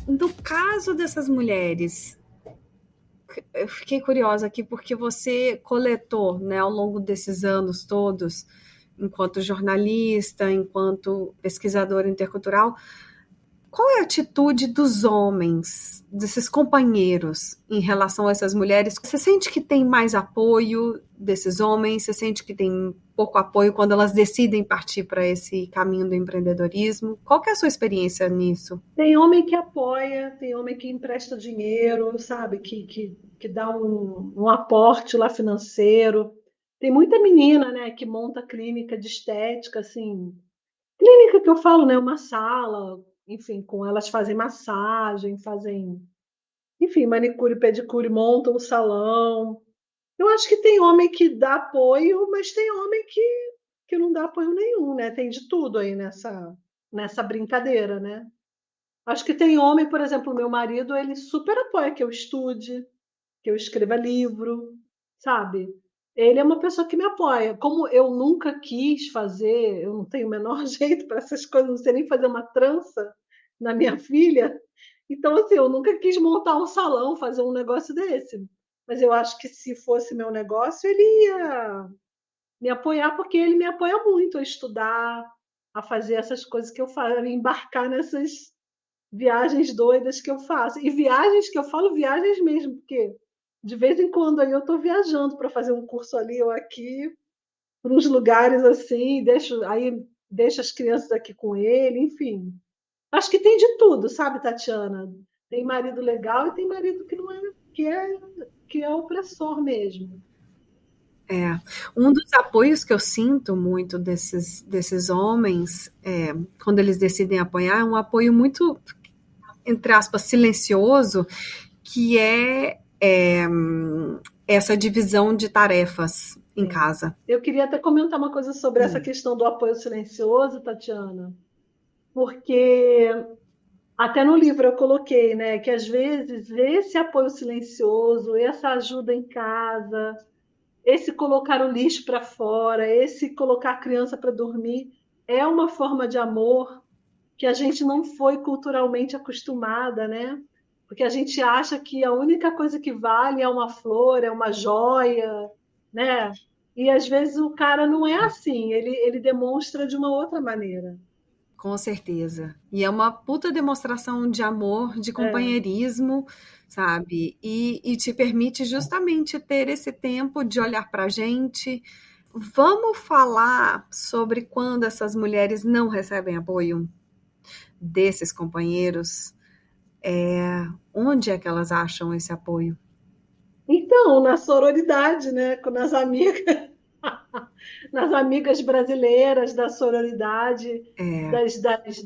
No caso dessas mulheres, eu fiquei curiosa aqui porque você coletou, né, ao longo desses anos todos, enquanto jornalista, enquanto pesquisadora intercultural, qual é a atitude dos homens, desses companheiros, em relação a essas mulheres? Você sente que tem mais apoio desses homens? Você sente que tem pouco apoio quando elas decidem partir para esse caminho do empreendedorismo? Qual que é a sua experiência nisso? Tem homem que apoia, tem homem que empresta dinheiro, sabe? Que dá um aporte lá financeiro. Tem muita menina, né, que monta clínica de estética, assim. Clínica que eu falo, né? Uma sala, enfim, com elas fazem massagem, fazem, enfim, manicure, pedicure, montam um salão. Eu acho que tem homem que dá apoio, mas tem homem que não dá apoio nenhum, né? Tem de tudo aí nessa brincadeira, né? Acho que tem homem, por exemplo, o meu marido, ele super apoia que eu estude, que eu escreva livro, sabe? Ele é uma pessoa que me apoia. Como eu nunca quis fazer, eu não tenho o menor jeito para essas coisas, não sei nem fazer uma trança na minha filha. Então, assim, eu nunca quis montar um salão, fazer um negócio desse. Mas eu acho que se fosse meu negócio, ele ia me apoiar, porque ele me apoia muito a estudar, a fazer essas coisas que eu faço, a embarcar nessas viagens doidas que eu faço. E viagens que eu falo viagens mesmo, porque de vez em quando aí eu estou viajando para fazer um curso ali ou aqui, para uns lugares assim, deixo as crianças aqui com ele, enfim. Acho que tem de tudo, sabe, Tatiana? Tem marido legal e tem marido que não é, que é opressor mesmo. Um dos apoios que eu sinto muito desses homens, quando eles decidem apoiar, é um apoio muito, entre aspas, silencioso, que essa divisão de tarefas em casa. Eu queria até comentar uma coisa sobre essa questão do apoio silencioso, Tatiana, porque até no livro eu coloquei, né, que às vezes esse apoio silencioso, essa ajuda em casa, esse colocar o lixo para fora, esse colocar a criança para dormir, é uma forma de amor que a gente não foi culturalmente acostumada, né? Porque a gente acha que a única coisa que vale é uma flor, é uma joia, né? E às vezes o cara não é assim, ele demonstra de uma outra maneira. Com certeza. E é uma puta demonstração de amor, de companheirismo, sabe? E te permite justamente ter esse tempo de olhar pra gente. Vamos falar sobre quando essas mulheres não recebem apoio desses companheiros. Onde é que elas acham esse apoio? Então, na sororidade, né? Nas amigas, nas amigas brasileiras da sororidade,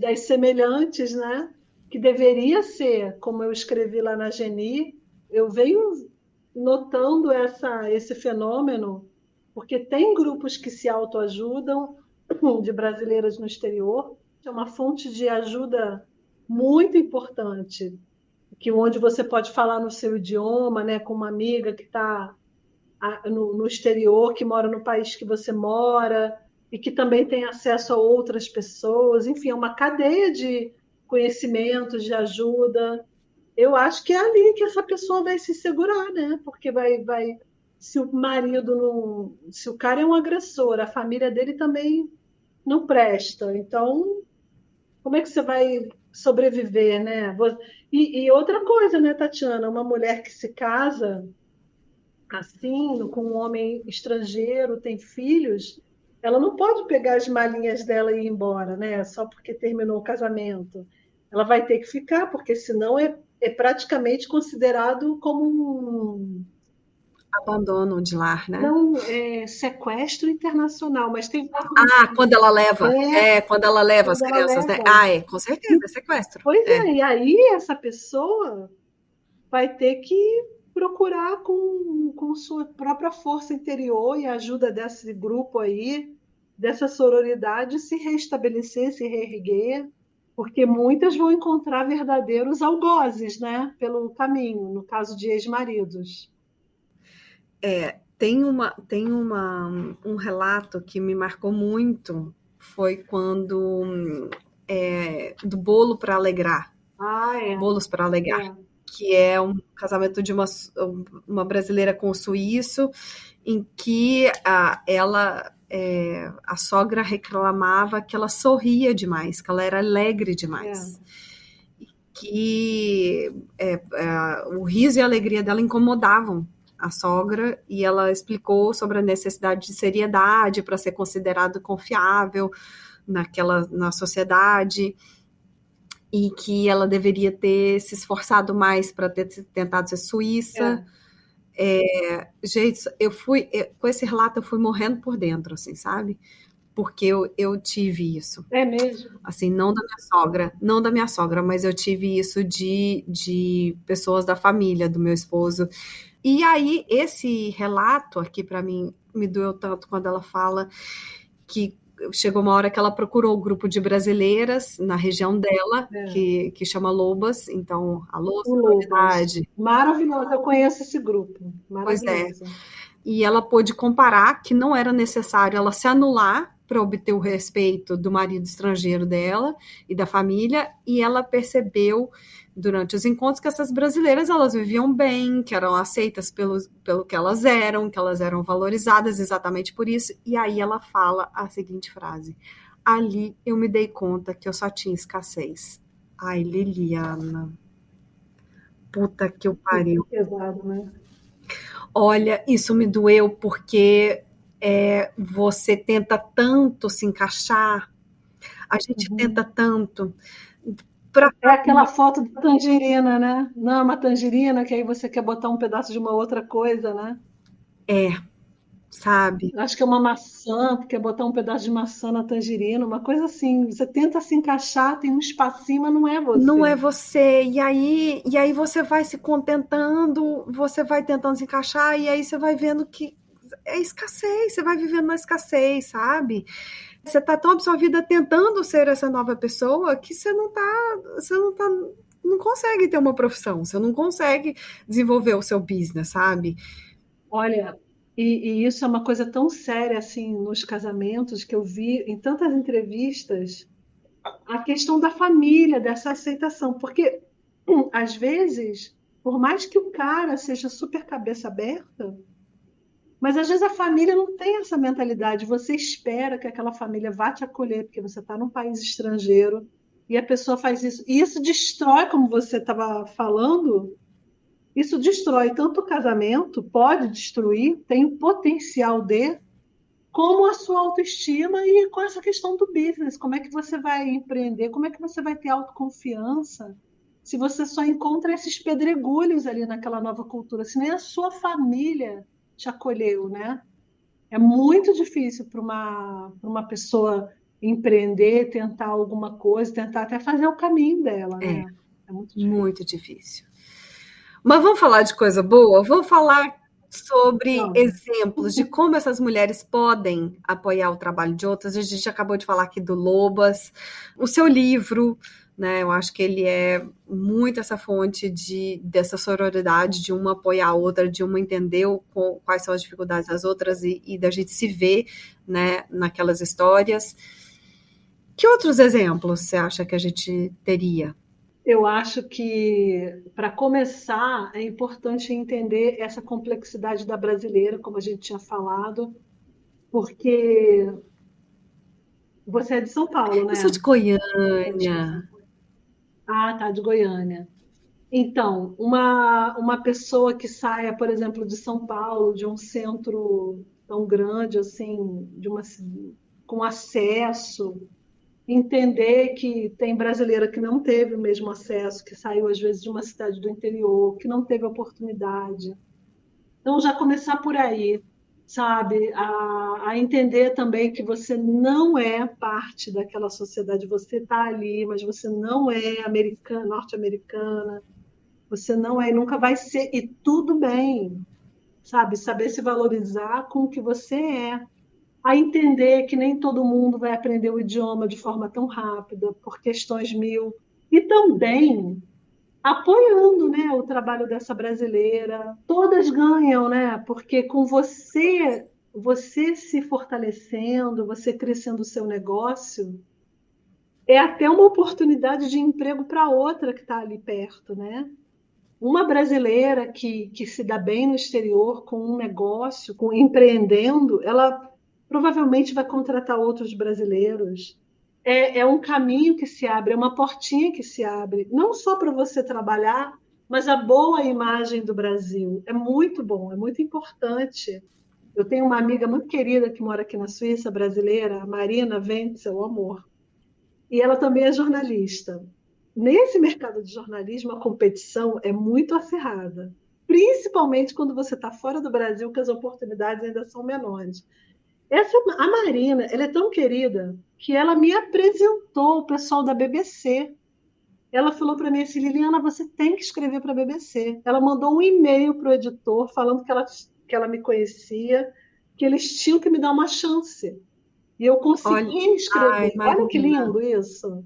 das semelhantes, né? Que deveria ser, como eu escrevi lá na Geni, eu venho notando esse fenômeno, porque tem grupos que se autoajudam, de brasileiras no exterior, é uma fonte de ajuda muito importante, que onde você pode falar no seu idioma, né, com uma amiga que está no exterior, que mora no país que você mora, e que também tem acesso a outras pessoas. Enfim, é uma cadeia de conhecimentos, de ajuda. Eu acho que é ali que essa pessoa vai se segurar, né? Porque se o marido não, se o cara é um agressor, a família dele também não presta. Então, como é que você vai sobreviver, né? E outra coisa, né, Tatiana? Uma mulher que se casa assim, com um homem estrangeiro, tem filhos, ela não pode pegar as malinhas dela e ir embora, né? Só porque terminou o casamento. Ela vai ter que ficar, porque senão é praticamente considerado como Abandono de lar, né? não sequestro internacional, mas tem Quando ela leva. Quando ela leva as quando ela crianças, né? leva. Com certeza, é sequestro. Pois e aí essa pessoa vai ter que procurar com sua própria força interior e a ajuda desse grupo aí, dessa sororidade, se restabelecer, se reerguer, porque muitas vão encontrar verdadeiros algozes, né, pelo caminho, no caso de ex-maridos. Tem um relato que me marcou muito, foi quando do Bolo para Alegrar. Bolos para Alegrar. Que é um casamento de uma brasileira com um suíço, em que a sogra reclamava que ela sorria demais, que ela era alegre demais. que o riso e a alegria dela incomodavam a sogra, e ela explicou sobre a necessidade de seriedade para ser considerado confiável na sociedade, e que ela deveria ter se esforçado mais para ter tentado ser suíça. Gente, com esse relato eu fui morrendo por dentro, assim, sabe? Porque eu tive isso. É mesmo? Assim, não da minha sogra, mas eu tive isso de pessoas da família do meu esposo. E aí, esse relato aqui, para mim, me doeu tanto quando ela fala que chegou uma hora que ela procurou o grupo de brasileiras na região dela, que chama Lobas, então, alô, sororidade. Maravilhoso, eu conheço esse grupo. Pois é. E ela pôde comparar que não era necessário ela se anular para obter o respeito do marido estrangeiro dela e da família, e ela percebeu durante os encontros que essas brasileiras, elas viviam bem, que eram aceitas pelo que elas eram valorizadas exatamente por isso. E aí ela fala a seguinte frase: ali eu me dei conta que eu só tinha escassez. Ai, Liliana, puta que eu pariu. Pesado, né? Olha, isso me doeu porque você tenta tanto se encaixar, a gente tenta tanto. É aquela foto da tangerina, né? Não é uma tangerina que aí você quer botar um pedaço de uma outra coisa, né? Sabe? Acho que é uma maçã, quer botar um pedaço de maçã na tangerina, uma coisa assim. Você tenta se encaixar, tem um espacinho, mas não é você. Não é você. E aí você vai se contentando, você vai tentando se encaixar, e aí você vai vendo que é escassez, você vai vivendo na escassez, sabe? Você tá tão absorvida tentando ser essa nova pessoa que você não consegue ter uma profissão, você não consegue desenvolver o seu business, sabe? Olha, e isso é uma coisa tão séria assim nos casamentos que eu vi em tantas entrevistas, a questão da família, dessa aceitação, porque às vezes, por mais que o cara seja super cabeça aberta, mas às vezes a família não tem essa mentalidade. Você espera que aquela família vá te acolher, porque você está num país estrangeiro, e a pessoa faz isso. E isso destrói, como você estava falando, isso destrói tanto o casamento, pode destruir, tem o potencial de, como a sua autoestima e com essa questão do business. Como é que você vai empreender? Como é que você vai ter autoconfiança se você só encontra esses pedregulhos ali naquela nova cultura, se nem a sua família te acolheu, né? É muito difícil para uma pessoa empreender, tentar alguma coisa, tentar até fazer o caminho dela, né? É muito difícil. Mas vamos falar de coisa boa? Vamos falar sobre exemplos de como essas mulheres podem apoiar o trabalho de outras. A gente acabou de falar aqui do Lobas, o seu livro, né? Eu acho que ele é muito essa fonte dessa sororidade, de uma apoiar a outra, de uma entender quais são as dificuldades das outras e da gente se ver, né, naquelas histórias. Que outros exemplos você acha que a gente teria? Eu acho que, para começar, é importante entender essa complexidade da brasileira, como a gente tinha falado, porque você é de São Paulo, né? Eu sou de Goiânia. Ah, tá, de Goiânia. Então, uma pessoa que saia, por exemplo, de São Paulo, de um centro tão grande assim, com acesso, entender que tem brasileira que não teve o mesmo acesso, que saiu às vezes de uma cidade do interior, que não teve oportunidade. Então, já começar por aí, sabe? A entender também que você não é parte daquela sociedade, você está ali, mas você não é americana, norte-americana, você não é e nunca vai ser, e tudo bem, sabe? Saber se valorizar com o que você é. A entender que nem todo mundo vai aprender o idioma de forma tão rápida, por questões mil. E também apoiando, né, o trabalho dessa brasileira. Todas ganham, né? Porque com você se fortalecendo, você crescendo o seu negócio, é até uma oportunidade de emprego para outra que está ali perto, né? Uma brasileira que se dá bem no exterior com um negócio, empreendendo, ela provavelmente vai contratar outros brasileiros. É um caminho que se abre, é uma portinha que se abre, não só para você trabalhar, mas a boa imagem do Brasil. É muito bom, é muito importante. Eu tenho uma amiga muito querida que mora aqui na Suíça, brasileira, a Marina Wenzel, amor. E ela também é jornalista. Nesse mercado de jornalismo, a competição é muito acirrada, principalmente quando você está fora do Brasil, que as oportunidades ainda são menores. A Marina, ela é tão querida que ela me apresentou o pessoal da BBC. Ela falou para mim assim, Liliana, você tem que escrever para a BBC. Ela mandou um e-mail para o editor falando que ela me conhecia, que eles tinham que me dar uma chance. E eu Olha, consegui ai, escrever. Olha que Marina. lindo isso.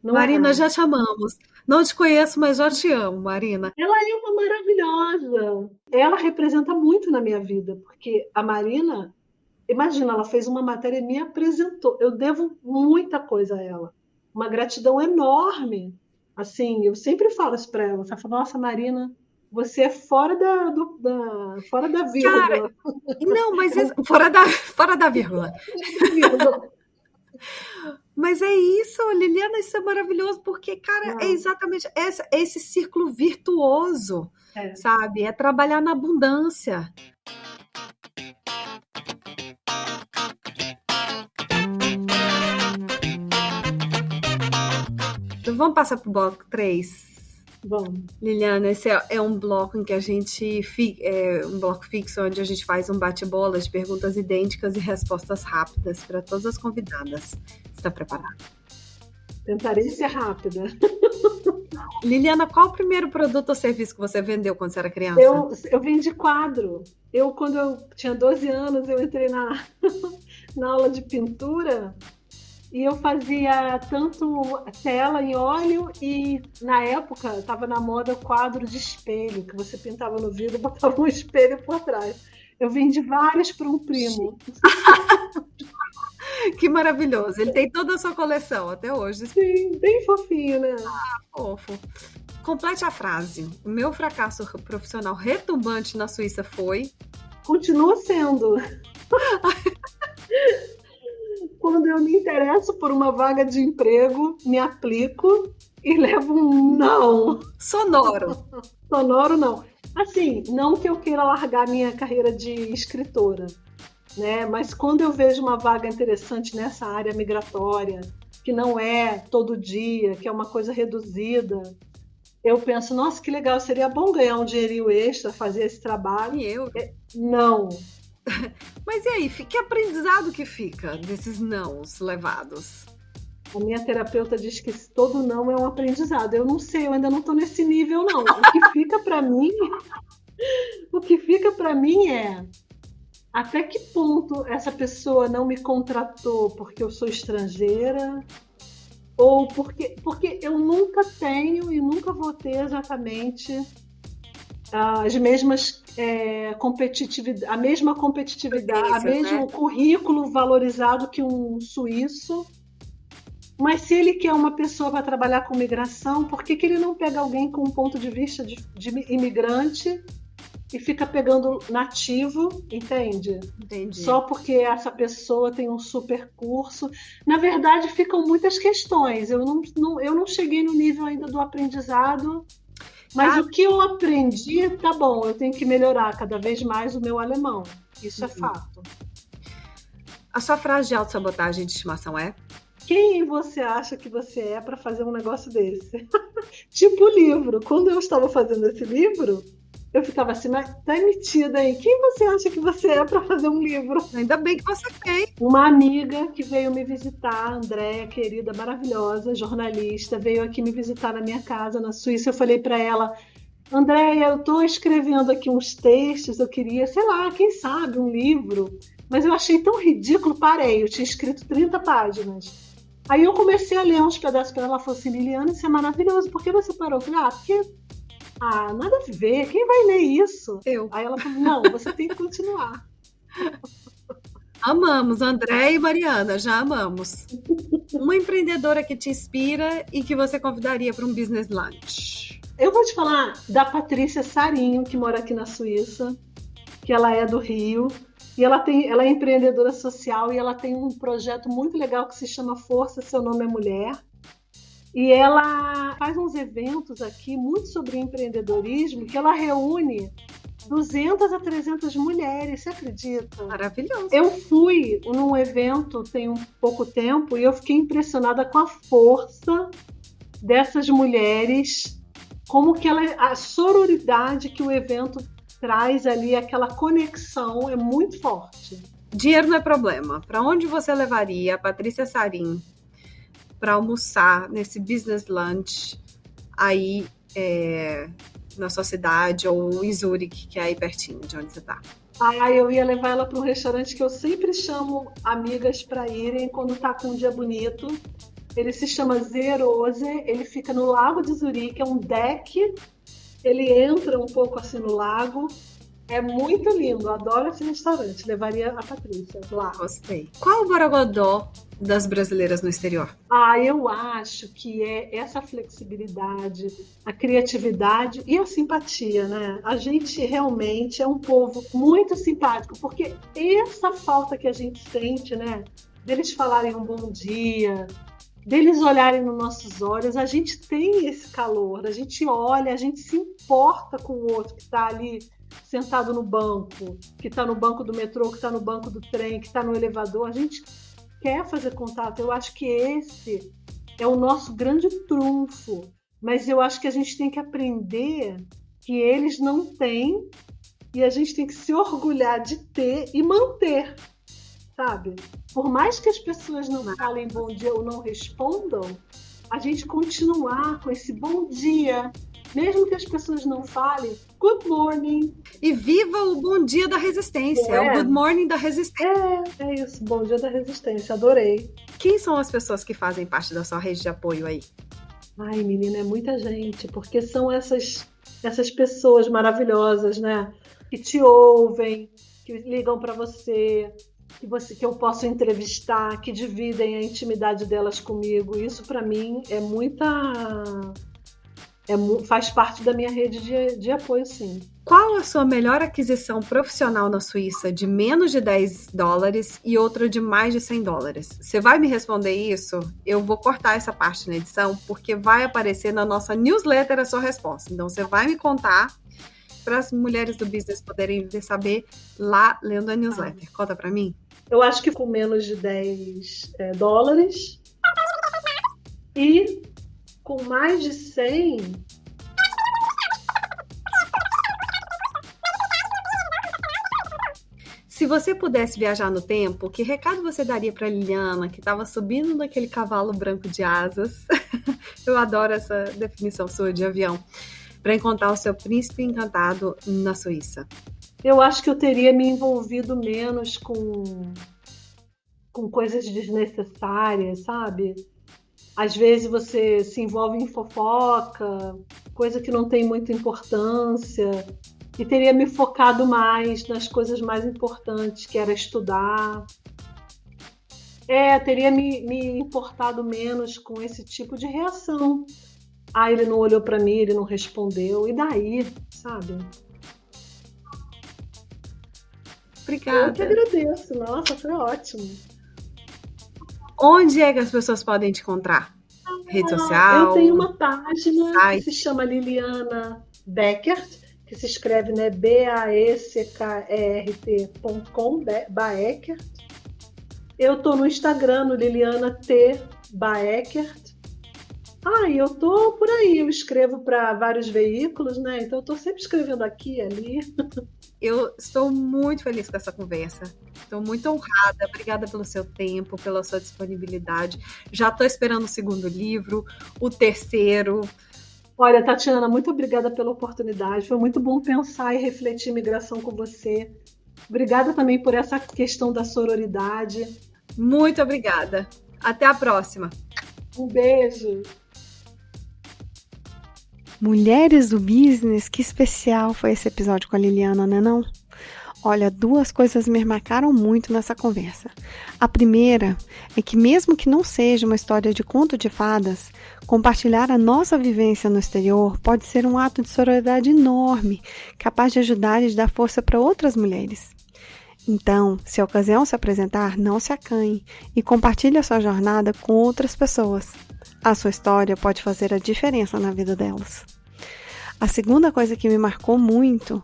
Não Marina, é? já te amamos. Não te conheço, mas já te amo, Marina. Ela é uma maravilhosa. Ela representa muito na minha vida, porque a Marina, imagina, ela fez uma matéria e me apresentou. Eu devo muita coisa a ela. Uma gratidão enorme. Assim, eu sempre falo isso para ela. Ela fala, nossa, Marina, você é fora da Cara, vírgula. não, mas fora da vírgula. Mas é isso, Liliana, isso é maravilhoso, porque, cara, é exatamente esse círculo virtuoso, sabe? É trabalhar na abundância. Então, vamos passar para o bloco 3? Vamos. Liliana, esse é um bloco em que a gente um bloco fixo onde a gente faz um bate-bola de perguntas idênticas e respostas rápidas para todas as convidadas. Está preparada? Tentarei ser rápida. Liliana, qual o primeiro produto ou serviço que você vendeu quando você era criança? Eu vendi quadro. Quando eu tinha 12 anos, eu entrei na aula de pintura. E eu fazia tanto tela em óleo e, na época, estava na moda quadro de espelho, que você pintava no vidro e botava um espelho por trás. Eu vendi vários para um primo. Que maravilhoso. Ele tem toda a sua coleção até hoje. Sim, bem fofinho, né? Fofo. Complete a frase. O meu fracasso profissional retumbante na Suíça foi... Continua sendo... Quando eu me interesso por uma vaga de emprego, me aplico e levo um não. Sonoro. Sonoro, não. Assim, não que eu queira largar minha carreira de escritora, né? Mas quando eu vejo uma vaga interessante nessa área migratória, que não é todo dia, que é uma coisa reduzida, eu penso, nossa, que legal, seria bom ganhar um dinheirinho extra, fazer esse trabalho. E eu? Não. Mas e aí, que aprendizado que fica desses nãos levados? A minha terapeuta diz que todo não é um aprendizado. Eu não sei, eu ainda não estou nesse nível, não. O que fica para mim é até que ponto essa pessoa não me contratou porque eu sou estrangeira ou porque eu nunca tenho e nunca vou ter exatamente as mesmas a mesma competitividade, o mesmo currículo valorizado que um suíço. Mas se ele quer uma pessoa para trabalhar com migração, por que ele não pega alguém com um ponto de vista de imigrante e fica pegando nativo, entende? Entendi. Só porque essa pessoa tem um super curso. Na verdade, ficam muitas questões. Eu não cheguei no nível ainda do aprendizado. Mas o que eu aprendi, tá bom, eu tenho que melhorar cada vez mais o meu alemão. Isso é fato. A sua frase de autossabotagem de estimação é? Quem você acha que você é para fazer um negócio desse? Tipo livro. Quando eu estava fazendo esse livro, eu ficava assim, mas tá metida, hein? Quem você acha que você é para fazer um livro? Ainda bem que você fez. Uma amiga que veio me visitar, Andréia, querida, maravilhosa, jornalista, veio aqui me visitar na minha casa, na Suíça. Eu falei para ela, Andréia, eu estou escrevendo aqui uns textos, eu queria, sei lá, quem sabe, um livro. Mas eu achei tão ridículo, parei, eu tinha escrito 30 páginas. Aí eu comecei a ler uns pedaços para ela, ela falou assim, Liliana, isso é maravilhoso, por que você parou? Eu falei, porque... nada a ver, quem vai ler isso? Eu. Aí ela falou, não, você tem que continuar. Amamos, André e Mariana, já amamos. Uma empreendedora que te inspira e que você convidaria para um business lunch. Eu vou te falar da Patrícia Sarinho, que mora aqui na Suíça, que ela é do Rio, E ela é empreendedora social e ela tem um projeto muito legal que se chama Força, Seu Nome é Mulher. E ela faz uns eventos aqui muito sobre empreendedorismo, que ela reúne 200 a 300 mulheres, você acredita? Maravilhoso. Eu fui num evento tem um pouco tempo e eu fiquei impressionada com a força dessas mulheres, como que a sororidade que o evento traz ali, aquela conexão é muito forte. Dinheiro não é problema. Para onde você levaria a Patrícia Sarim para almoçar nesse business lunch aí na sua cidade ou em Zurique, que é aí pertinho de onde você está? Eu ia levar ela para um restaurante que eu sempre chamo amigas para irem quando tá com um dia bonito. Ele se chama Zerose, ele fica no Lago de Zurique, é um deck, ele entra um pouco assim no lago. É muito lindo, adoro esse restaurante. Levaria a Patrícia lá. Gostei. Qual o borogodó das brasileiras no exterior? Eu acho que é essa flexibilidade, a criatividade e a simpatia, né? A gente realmente é um povo muito simpático, porque essa falta que a gente sente, né? Deles falarem um bom dia, deles olharem nos nossos olhos, a gente tem esse calor, a gente olha, a gente se importa com o outro que está ali sentado no banco, que está no banco do metrô, que está no banco do trem, que está no elevador, a gente quer fazer contato. Eu acho que esse é o nosso grande trunfo, mas eu acho que a gente tem que aprender que eles não têm e a gente tem que se orgulhar de ter e manter, sabe? Por mais que as pessoas não falem bom dia ou não respondam, a gente continuar com esse bom dia, mesmo que as pessoas não falem, good morning. E viva o bom dia da resistência, é o good morning da resistência. É isso, bom dia da resistência, adorei. Quem são as pessoas que fazem parte da sua rede de apoio aí? Ai, menina, é muita gente, porque são essas pessoas maravilhosas, né? Que te ouvem, que ligam para você, que eu posso entrevistar, que dividem a intimidade delas comigo. Isso, para mim, faz parte da minha rede de apoio, sim. Qual a sua melhor aquisição profissional na Suíça de menos de $10 e outra de mais de $100? Você vai me responder isso? Eu vou cortar essa parte na edição, porque vai aparecer na nossa newsletter a sua resposta. Então, você vai me contar para as mulheres do business poderem saber lá lendo a newsletter. Conta para mim. Eu acho que com menos de $10 e com mais de 100, se você pudesse viajar no tempo, que recado você daria para Liliana, que estava subindo naquele cavalo branco de asas? Eu adoro essa definição sua de avião. Para encontrar o seu príncipe encantado na Suíça. Eu acho que eu teria me envolvido menos com coisas desnecessárias, sabe? Às vezes você se envolve em fofoca, coisa que não tem muita importância, e teria me focado mais nas coisas mais importantes, que era estudar. Teria me importado menos com esse tipo de reação. Ele não olhou para mim, ele não respondeu, e daí, sabe? Obrigada. Eu que agradeço, nossa, foi ótimo. Onde é que as pessoas podem te encontrar? Rede social? Eu tenho uma página site. Que se chama Liliana Beckert, que se escreve, né, BAECKERT.com, Baekert. Eu estou no Instagram, no Liliana T. Baekert. Eu tô por aí, eu escrevo para vários veículos, né? Então eu tô sempre escrevendo aqui e ali. Eu estou muito feliz com essa conversa. Estou muito honrada. Obrigada pelo seu tempo, pela sua disponibilidade. Já estou esperando o segundo livro, o terceiro. Olha, Tatiana, muito obrigada pela oportunidade. Foi muito bom pensar e refletir migração com você. Obrigada também por essa questão da sororidade. Muito obrigada. Até a próxima. Um beijo. Mulheres do Business, que especial foi esse episódio com a Liliana, né não? Olha, 2 coisas me marcaram muito nessa conversa. A primeira é que mesmo que não seja uma história de conto de fadas, compartilhar a nossa vivência no exterior pode ser um ato de sororidade enorme, capaz de ajudar e de dar força para outras mulheres. Então, se a ocasião se apresentar, não se acanhe e compartilhe a sua jornada com outras pessoas. A sua história pode fazer a diferença na vida delas. A segunda coisa que me marcou muito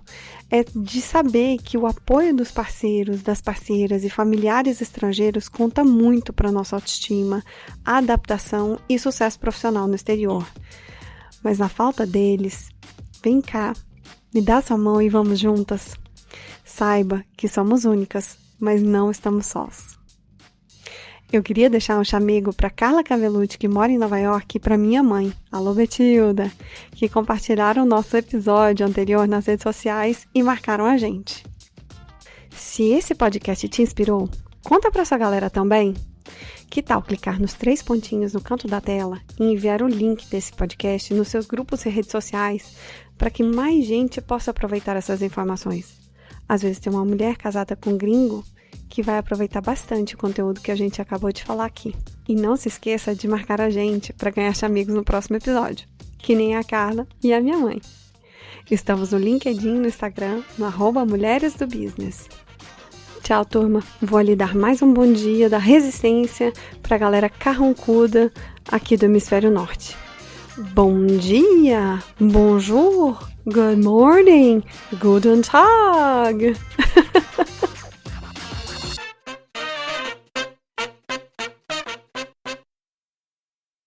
é de saber que o apoio dos parceiros, das parceiras e familiares estrangeiros conta muito para a nossa autoestima, adaptação e sucesso profissional no exterior. Mas na falta deles, vem cá, me dá sua mão e vamos juntas. Saiba que somos únicas, mas não estamos sós. Eu queria deixar um chamego para Carla Cavellucci, que mora em Nova York, e para minha mãe, alô Betilda, que compartilharam o nosso episódio anterior nas redes sociais e marcaram a gente. Se esse podcast te inspirou, conta para sua galera também. Que tal clicar nos 3 pontinhos no canto da tela e enviar o link desse podcast nos seus grupos e redes sociais para que mais gente possa aproveitar essas informações? Às vezes tem uma mulher casada com um gringo que vai aproveitar bastante o conteúdo que a gente acabou de falar aqui. E não se esqueça de marcar a gente para ganhar amigos no próximo episódio, que nem a Carla e a minha mãe. Estamos no LinkedIn e no Instagram, no @mulheresdobusiness. Tchau, turma. Vou ali dar mais um bom dia da resistência para a galera carrancuda aqui do Hemisfério Norte. Bom dia, bonjour, good morning, guten Tag.